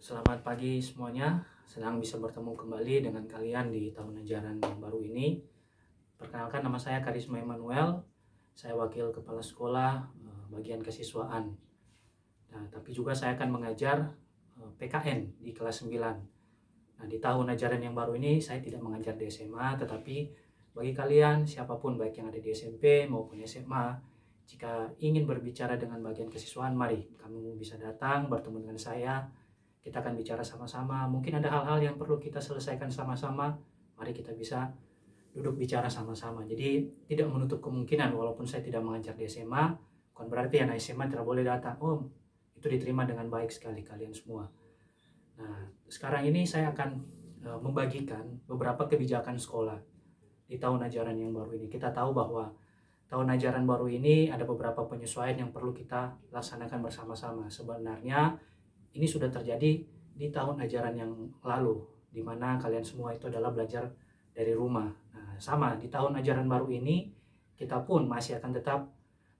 Selamat pagi semuanya, senang bisa bertemu kembali dengan kalian di tahun ajaran yang baru ini. Perkenalkan, nama saya Karisma Emmanuel, saya wakil kepala sekolah bagian kesiswaan. Nah, tapi juga saya akan mengajar PKN di kelas 9. Nah, di tahun ajaran yang baru ini saya tidak mengajar di SMA, tetapi bagi kalian siapapun baik yang ada di SMP maupun SMA, jika ingin berbicara dengan bagian kesiswaan, mari kamu bisa datang bertemu dengan saya. Kita akan bicara sama-sama. Mungkin ada hal-hal yang perlu kita selesaikan sama-sama. Mari kita bisa duduk bicara sama-sama. Jadi tidak menutup kemungkinan walaupun saya tidak mengajar di SMA, bukan berarti anak SMA tidak boleh datang. Oh, itu diterima dengan baik sekali kalian semua. Nah, sekarang ini saya akan membagikan beberapa kebijakan sekolah di tahun ajaran yang baru ini. Kita tahu bahwa tahun ajaran baru ini ada beberapa penyesuaian yang perlu kita laksanakan bersama-sama. Sebenarnya ini sudah terjadi di tahun ajaran yang lalu, di mana kalian semua itu adalah belajar dari rumah. Nah, sama di tahun ajaran baru ini, kita pun masih akan tetap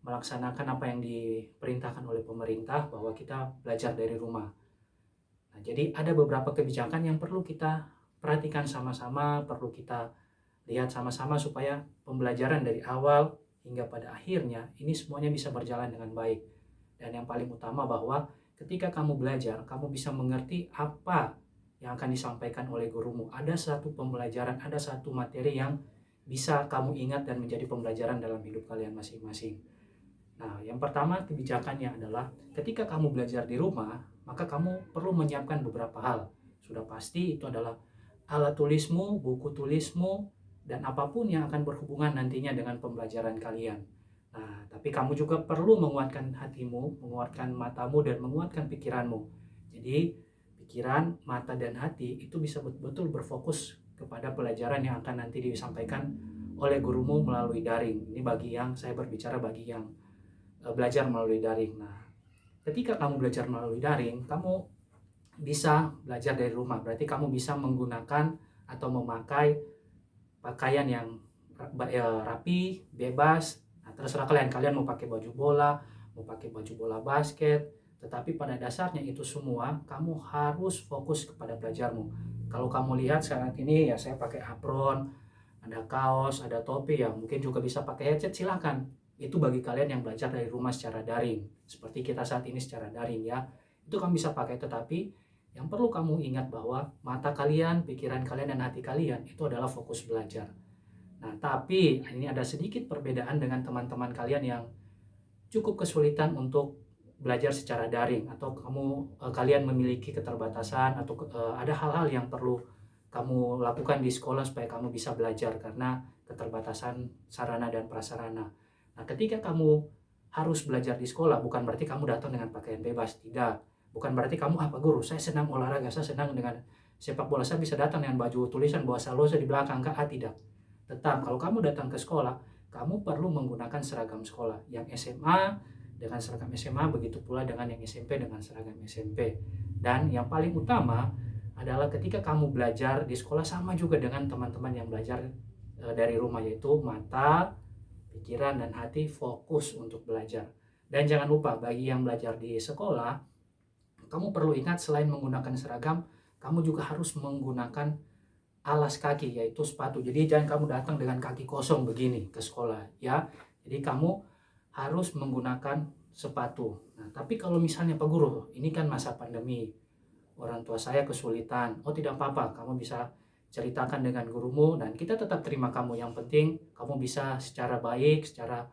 melaksanakan apa yang diperintahkan oleh pemerintah bahwa kita belajar dari rumah. Nah, jadi ada beberapa kebijakan yang perlu kita perhatikan sama-sama, perlu kita lihat sama-sama supaya pembelajaran dari awal hingga pada akhirnya ini semuanya bisa berjalan dengan baik. Dan yang paling utama bahwa ketika kamu belajar, kamu bisa mengerti apa yang akan disampaikan oleh gurumu. Ada satu pembelajaran, ada satu materi yang bisa kamu ingat dan menjadi pembelajaran dalam hidup kalian masing-masing. Nah, yang pertama kebijakannya adalah ketika kamu belajar di rumah, maka kamu perlu menyiapkan beberapa hal. Sudah pasti itu adalah alat tulismu, buku tulismu, dan apapun yang akan berhubungan nantinya dengan pembelajaran kalian. Nah, tapi kamu juga perlu menguatkan hatimu, menguatkan matamu, dan menguatkan pikiranmu. Jadi, pikiran, mata, dan hati itu bisa betul-betul berfokus kepada pelajaran yang akan nanti disampaikan oleh gurumu melalui daring. Ini bagi yang saya berbicara bagi yang belajar melalui daring. Nah, ketika kamu belajar melalui daring, kamu bisa belajar dari rumah. Berarti kamu bisa menggunakan atau memakai pakaian yang rapi, bebas. Nah, terserah kalian. Kalian mau pakai baju bola, mau pakai baju bola basket. Tetapi pada dasarnya itu semua, kamu harus fokus kepada belajarmu. Kalau kamu lihat saat ini ya saya pakai apron, ada kaos, ada topi ya. Mungkin juga bisa pakai headset, silakan. Itu bagi kalian yang belajar dari rumah secara daring. Seperti kita saat ini secara daring ya. Itu kamu bisa pakai, tetapi yang perlu kamu ingat bahwa mata kalian, pikiran kalian, dan hati kalian itu adalah fokus belajar. Nah, tapi ini ada sedikit perbedaan dengan teman-teman kalian yang cukup kesulitan untuk belajar secara daring, atau kalian memiliki keterbatasan, atau ada hal-hal yang perlu kamu lakukan di sekolah supaya kamu bisa belajar karena keterbatasan sarana dan prasarana. Nah, ketika kamu harus belajar di sekolah, bukan berarti kamu datang dengan pakaian bebas, tidak. Bukan berarti kamu, Pak Guru, saya senang olahraga, saya senang dengan sepak bola, saya bisa datang dengan baju tulisan bawa salose di belakang, tidak. Tetap, kalau kamu datang ke sekolah, kamu perlu menggunakan seragam sekolah. Yang SMA dengan seragam SMA, begitu pula dengan yang SMP dengan seragam SMP. Dan yang paling utama adalah ketika kamu belajar di sekolah sama juga dengan teman-teman yang belajar dari rumah, yaitu mata, pikiran, dan hati fokus untuk belajar. Dan jangan lupa bagi yang belajar di sekolah, kamu perlu ingat selain menggunakan seragam, kamu juga harus menggunakan alas kaki, yaitu sepatu. Jadi jangan kamu datang dengan kaki kosong begini ke sekolah ya. Jadi kamu harus menggunakan sepatu. Nah, tapi kalau misalnya Pak Guru, ini kan masa pandemi, orang tua saya kesulitan. Oh, tidak apa-apa, kamu bisa ceritakan dengan gurumu dan kita tetap terima kamu. Yang penting kamu bisa secara baik, secara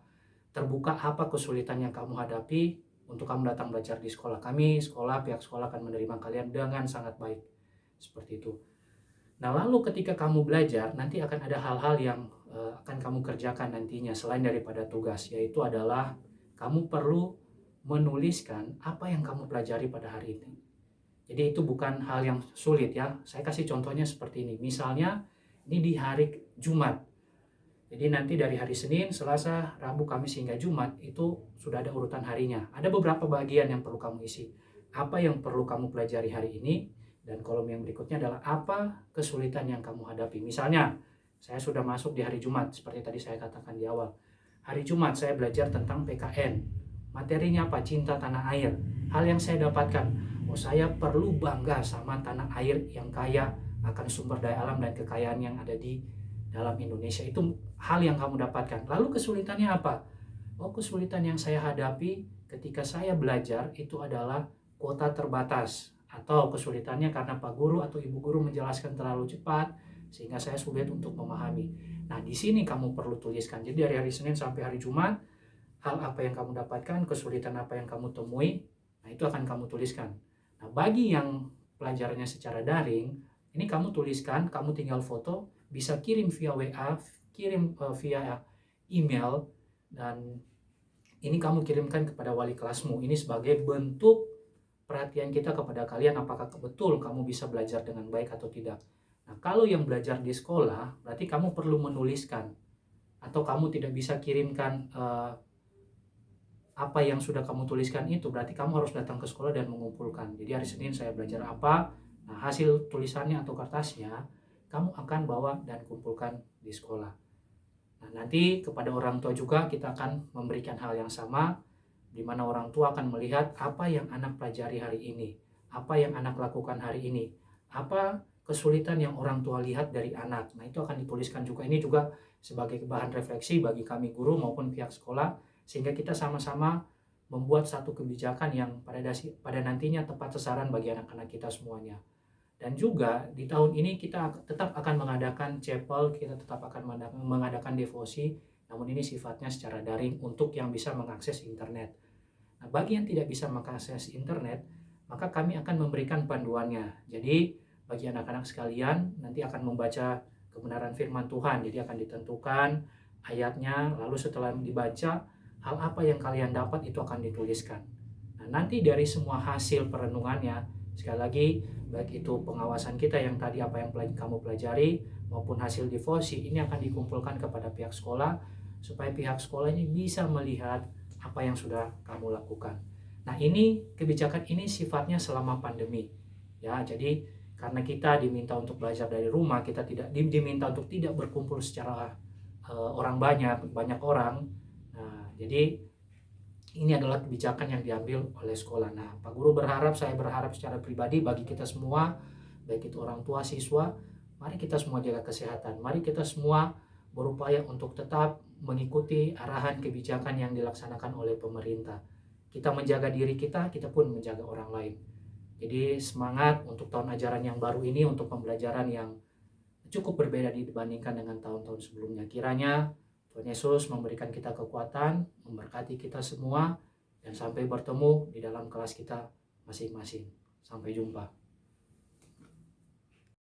terbuka apa kesulitan yang kamu hadapi untuk kamu datang belajar di sekolah. Kami, pihak sekolah akan menerima kalian dengan sangat baik. Seperti itu. Nah, lalu ketika kamu belajar, nanti akan ada hal-hal yang akan kamu kerjakan nantinya selain daripada tugas, yaitu adalah kamu perlu menuliskan apa yang kamu pelajari pada hari ini. Jadi itu bukan hal yang sulit ya. Saya kasih contohnya seperti ini. Misalnya ini di hari Jumat. Jadi nanti dari hari Senin, Selasa, Rabu, Kamis hingga Jumat itu sudah ada urutan harinya. Ada beberapa bagian yang perlu kamu isi. Apa yang perlu kamu pelajari hari ini, dan kolom yang berikutnya adalah apa kesulitan yang kamu hadapi. Misalnya, saya sudah masuk di hari Jumat, seperti tadi saya katakan di awal. Hari Jumat saya belajar tentang PKN. Materinya apa? Cinta tanah air. Hal yang saya dapatkan, oh saya perlu bangga sama tanah air yang kaya akan sumber daya alam dan kekayaan yang ada di dalam Indonesia. Itu hal yang kamu dapatkan. Lalu kesulitannya apa? Oh, kesulitan yang saya hadapi ketika saya belajar itu adalah kuota terbatas, atau kesulitannya karena Pak Guru atau Ibu Guru menjelaskan terlalu cepat sehingga saya sulit untuk memahami. Nah, di sini kamu perlu tuliskan. Jadi dari hari Senin sampai hari Jumat, hal apa yang kamu dapatkan, kesulitan apa yang kamu temui, nah itu akan kamu tuliskan. Nah, bagi yang pelajarannya secara daring, ini kamu tuliskan, kamu tinggal foto, bisa kirim via WA, kirim via email, dan ini kamu kirimkan kepada wali kelasmu. Ini sebagai bentuk perhatian kita kepada kalian, apakah betul kamu bisa belajar dengan baik atau tidak. Nah, kalau yang belajar di sekolah, berarti kamu perlu menuliskan, atau kamu tidak bisa kirimkan apa yang sudah kamu tuliskan itu, berarti kamu harus datang ke sekolah dan mengumpulkan. Jadi hari Senin saya belajar apa, nah hasil tulisannya atau kertasnya, kamu akan bawa dan kumpulkan di sekolah. Nah, nanti kepada orang tua juga kita akan memberikan hal yang sama, di mana orang tua akan melihat apa yang anak pelajari hari ini, apa yang anak lakukan hari ini, apa kesulitan yang orang tua lihat dari anak. Nah, itu akan dituliskan juga. Ini juga sebagai bahan refleksi bagi kami guru maupun pihak sekolah, sehingga kita sama-sama membuat satu kebijakan yang pada nantinya tepat sasaran bagi anak-anak kita semuanya. Dan juga di tahun ini kita tetap akan mengadakan chapel, kita tetap akan mengadakan devosi, namun ini sifatnya secara daring untuk yang bisa mengakses internet. Nah, bagi yang tidak bisa mengakses internet, maka kami akan memberikan panduannya. Jadi bagi anak-anak sekalian nanti akan membaca kebenaran firman Tuhan, jadi akan ditentukan ayatnya, lalu setelah dibaca, hal apa yang kalian dapat itu akan dituliskan. Nah, nanti dari semua hasil perenungannya, sekali lagi, baik itu pengawasan kita yang tadi apa yang kamu pelajari maupun hasil devosi, ini akan dikumpulkan kepada pihak sekolah supaya pihak sekolah ini bisa melihat apa yang sudah kamu lakukan. Nah, ini kebijakan ini sifatnya selama pandemi. Ya, jadi karena kita diminta untuk belajar dari rumah, kita tidak diminta untuk tidak berkumpul secara orang banyak orang. Nah, jadi ini adalah kebijakan yang diambil oleh sekolah. Nah, Pak Guru berharap, saya berharap secara pribadi bagi kita semua, baik itu orang tua, siswa, mari kita semua jaga kesehatan. Mari kita semua berupaya untuk tetap mengikuti arahan kebijakan yang dilaksanakan oleh pemerintah. Kita menjaga diri kita, kita pun menjaga orang lain. Jadi semangat untuk tahun ajaran yang baru ini, untuk pembelajaran yang cukup berbeda dibandingkan dengan tahun-tahun sebelumnya. Kiranya Tuhan Yesus memberikan kita kekuatan, memberkati kita semua, dan sampai bertemu di dalam kelas kita masing-masing. Sampai jumpa.